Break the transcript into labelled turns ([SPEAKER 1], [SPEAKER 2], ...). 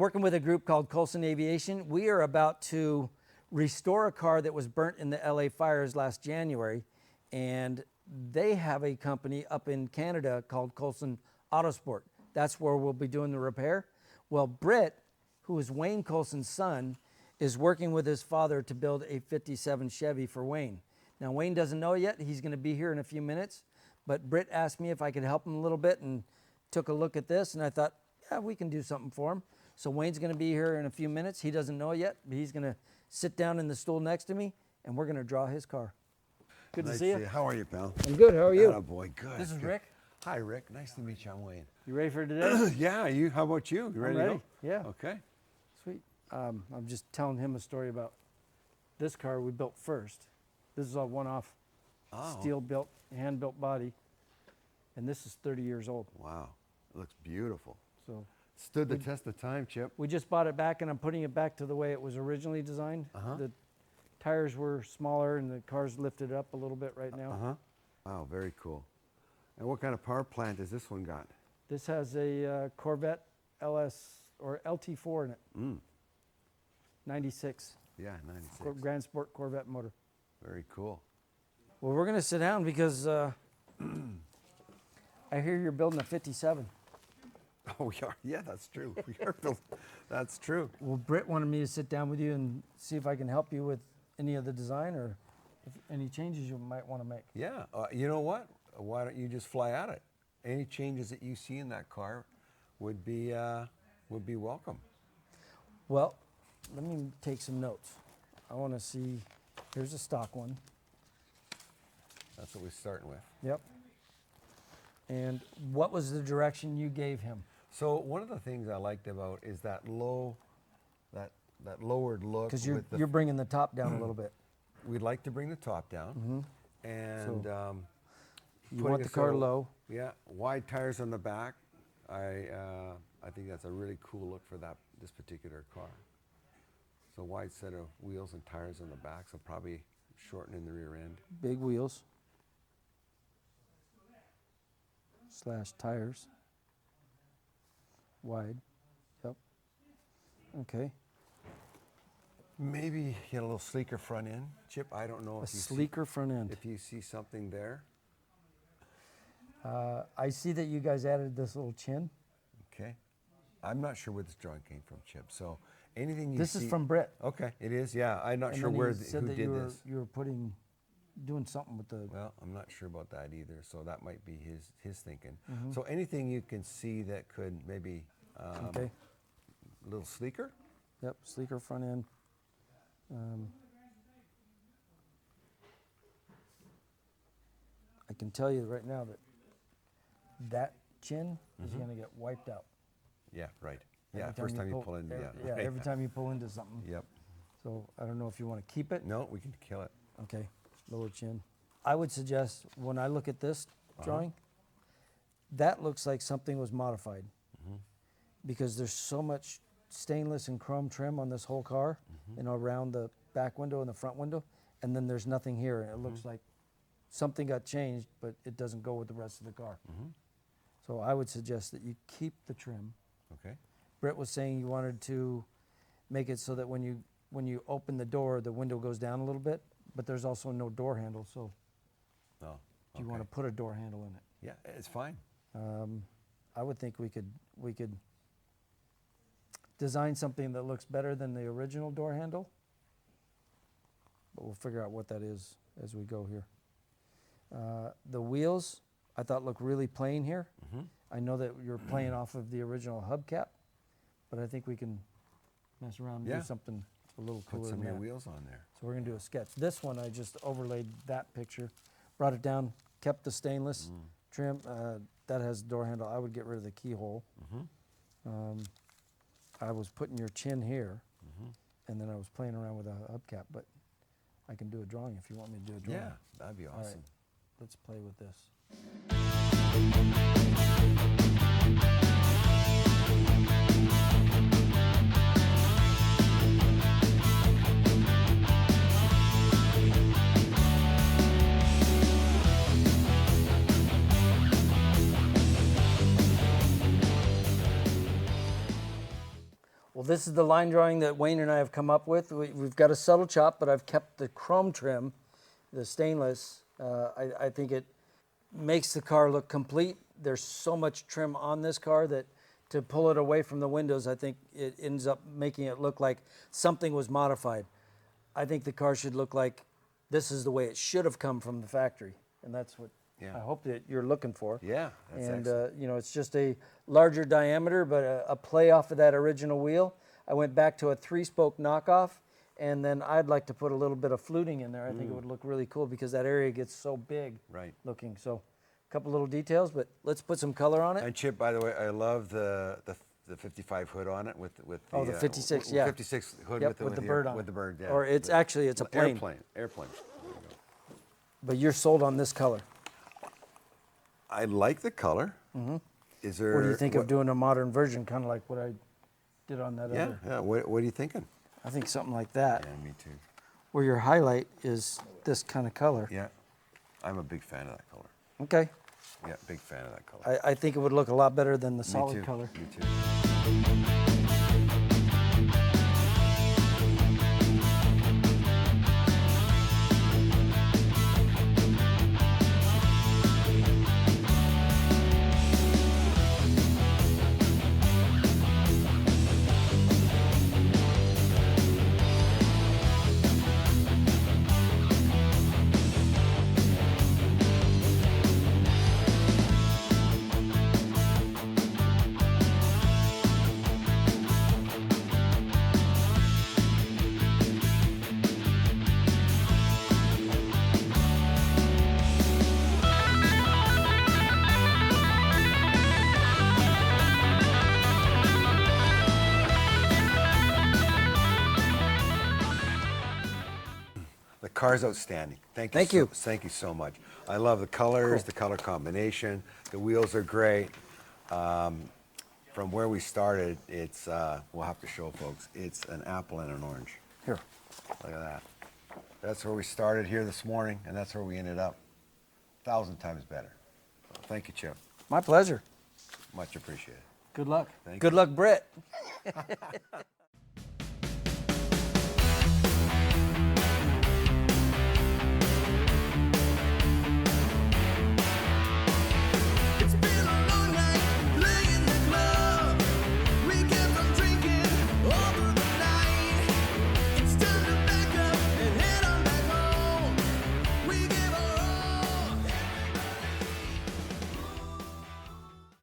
[SPEAKER 1] working with a group called Coulson Aviation. We are about to restore a car that was burnt in the LA fires last January, and they have a company up in Canada called Coulson Autosport. That's where we'll be doing the repair. Well, Britt, who is Wayne Coulson's son, is working with his father to build a 57 Chevy for Wayne. Now, Wayne doesn't know yet. He's going to be here in a few minutes, but Britt asked me if I could help him a little bit and took a look at this, and I thought, yeah, we can do something for him. So Wayne's going to be here in a few minutes. He doesn't know yet, but he's going to sit down in the stool next to me, and we're going to draw his car. Good to see you.
[SPEAKER 2] How are you, pal?
[SPEAKER 1] I'm good. How are you?
[SPEAKER 2] Oh, boy, good.
[SPEAKER 1] This is
[SPEAKER 2] good.
[SPEAKER 1] Rick.
[SPEAKER 2] Hi, Rick. Nice to meet you. I'm Wayne.
[SPEAKER 1] You ready for today?
[SPEAKER 2] Yeah, you. How about you? You ready to go?
[SPEAKER 1] Yeah.
[SPEAKER 2] Okay.
[SPEAKER 1] Sweet. I'm just telling him a story about this car we built first. This is a one-off steel-built, hand-built body, and this is 30 years old.
[SPEAKER 2] Wow. It looks beautiful.
[SPEAKER 1] So
[SPEAKER 2] stood the test of time, Chip.
[SPEAKER 1] we just bought it back, and I'm putting it back to the way it was originally designed. The tires were smaller, and the car's lifted up a little bit right now.
[SPEAKER 2] Wow, very cool. And what kind of power plant has this one got?
[SPEAKER 1] This has a Corvette LS or LT4 in it. 96.
[SPEAKER 2] Yeah, 96.
[SPEAKER 1] Grand Sport Corvette motor.
[SPEAKER 2] Very cool.
[SPEAKER 1] Well, we're going to sit down because I hear you're building a 57.
[SPEAKER 2] Oh, we are. Yeah, that's true. We are built. That's true.
[SPEAKER 1] Well, Britt wanted me to sit down with you and see if I can help you with any of the design or if any changes you might want to make.
[SPEAKER 2] Yeah. You know what? Why don't you just fly at it? Any changes that you see in that car would be welcome.
[SPEAKER 1] Well, let me take some notes. I want to see. Here's a stock one.
[SPEAKER 2] That's what we're starting with.
[SPEAKER 1] Yep. And what was the direction you gave him?
[SPEAKER 2] So one of the things I liked about is that that lowered look.
[SPEAKER 1] Because you're bringing the top down a little bit.
[SPEAKER 2] We'd like to bring the top down, and
[SPEAKER 1] You want the car low.
[SPEAKER 2] Yeah, wide tires on the back. I think that's a really cool look for this particular car. So wide set of wheels and tires on the back, so probably shortening the rear end.
[SPEAKER 1] Big wheels. / tires. Wide. Yep. Okay.
[SPEAKER 2] Maybe get a little sleeker front end, Chip. I don't know
[SPEAKER 1] A sleeker front end.
[SPEAKER 2] if you see something there.
[SPEAKER 1] I see that you guys added this little chin.
[SPEAKER 2] Okay. I'm not sure where this drawing came from, Chip. So anything you
[SPEAKER 1] This
[SPEAKER 2] see.
[SPEAKER 1] is from Britt.
[SPEAKER 2] Okay, it is. Yeah, I'm not
[SPEAKER 1] And
[SPEAKER 2] sure
[SPEAKER 1] then
[SPEAKER 2] where
[SPEAKER 1] he said
[SPEAKER 2] who
[SPEAKER 1] that
[SPEAKER 2] did
[SPEAKER 1] you were,
[SPEAKER 2] this.
[SPEAKER 1] You were doing something with the.
[SPEAKER 2] Well, I'm not sure about that either. So that might be his thinking. So anything you can see that could maybe
[SPEAKER 1] Okay.
[SPEAKER 2] a little sleeker.
[SPEAKER 1] Yep, sleeker front end. I can tell you right now that chin is going to get wiped out.
[SPEAKER 2] Yeah, right. Yeah,
[SPEAKER 1] Every
[SPEAKER 2] first time you pull in. Yeah,
[SPEAKER 1] Yeah,
[SPEAKER 2] right.
[SPEAKER 1] every time you pull into something.
[SPEAKER 2] Yep.
[SPEAKER 1] So I don't know if you want to keep it.
[SPEAKER 2] No, we can kill it.
[SPEAKER 1] Okay, lower chin. I would suggest when I look at this drawing, that looks like something was modified because there's so much stainless and chrome trim on this whole car and around the back window and the front window, and then there's nothing here. It looks like something got changed, but it doesn't go with the rest of the car. So I would suggest that you keep the trim.
[SPEAKER 2] Okay.
[SPEAKER 1] Britt was saying you wanted to make it so that when you open the door, the window goes down a little bit, but there's also no door handle. So
[SPEAKER 2] No.
[SPEAKER 1] do you want to put a door handle in it?
[SPEAKER 2] Yeah, it's fine.
[SPEAKER 1] I would think we could design something that looks better than the original door handle, but we'll figure out what that is as we go here. The wheels I thought look really plain here. I know that you're playing off of the original hubcap, but I think we can mess around and do something a little cooler
[SPEAKER 2] Put some
[SPEAKER 1] than
[SPEAKER 2] of your
[SPEAKER 1] that.
[SPEAKER 2] wheels on there.
[SPEAKER 1] So we're gonna do a sketch. This one I just overlaid that picture, brought it down, kept the stainless trim. That has a door handle. I would get rid of the keyhole. I was putting your chin here, and then I was playing around with a hubcap, but I can do a drawing if you want me to do a drawing.
[SPEAKER 2] Yeah, that'd be
[SPEAKER 1] All right,
[SPEAKER 2] awesome.
[SPEAKER 1] let's play with this. Well, Well, this is the line drawing that Wayne and I have come up with. We've got a subtle chop, but I've kept the chrome trim, the stainless. I think it makes the car look complete. There's so much trim on this car that to pull it away from the windows, I think it ends up making it look like something was modified. I think the car should look like this is the way it should have come from the factory, and that's what I hope that you're looking for.
[SPEAKER 2] Yeah, that's
[SPEAKER 1] and
[SPEAKER 2] excellent.
[SPEAKER 1] you know, it's just a larger diameter, but a play off of that original wheel. I went back to a 3-spoke knockoff, and then I'd like to put a little bit of fluting in there. I think it would look really cool because that area gets so big looking. So a couple little details, but let's put some color on it.
[SPEAKER 2] And Chip, by the way, I love the 55 hood on it with the
[SPEAKER 1] the 56, yeah.
[SPEAKER 2] 56 hood
[SPEAKER 1] with the bird on
[SPEAKER 2] with
[SPEAKER 1] it.
[SPEAKER 2] the bird, yeah.
[SPEAKER 1] Or it's actually a plane.
[SPEAKER 2] Airplane.
[SPEAKER 1] But you're sold on this color.
[SPEAKER 2] I like the color. Is there?
[SPEAKER 1] What do you think of doing a modern version, kind of like what I did on that other?
[SPEAKER 2] Yeah. What are you thinking?
[SPEAKER 1] I think something like that,
[SPEAKER 2] Yeah, me too.
[SPEAKER 1] where your highlight is this kind of color.
[SPEAKER 2] Yeah, I'm a big fan of that color.
[SPEAKER 1] Okay.
[SPEAKER 2] Yeah, big fan of that color.
[SPEAKER 1] I think it would look a lot better than the
[SPEAKER 2] Me
[SPEAKER 1] solid
[SPEAKER 2] too.
[SPEAKER 1] color.
[SPEAKER 2] Me too. The car's outstanding. Thank you. Thank you so much. I love the colors, the color combination. The wheels are great. From where we started, it's we'll have to show folks. It's an apple and an orange.
[SPEAKER 1] Here.
[SPEAKER 2] Look at that. That's where we started here this morning, and that's where we ended up. 1,000 times better. So thank you, Chip.
[SPEAKER 1] My pleasure.
[SPEAKER 2] Much appreciated.
[SPEAKER 1] Good luck.
[SPEAKER 2] Thank
[SPEAKER 1] Good
[SPEAKER 2] you.
[SPEAKER 1] luck, Britt.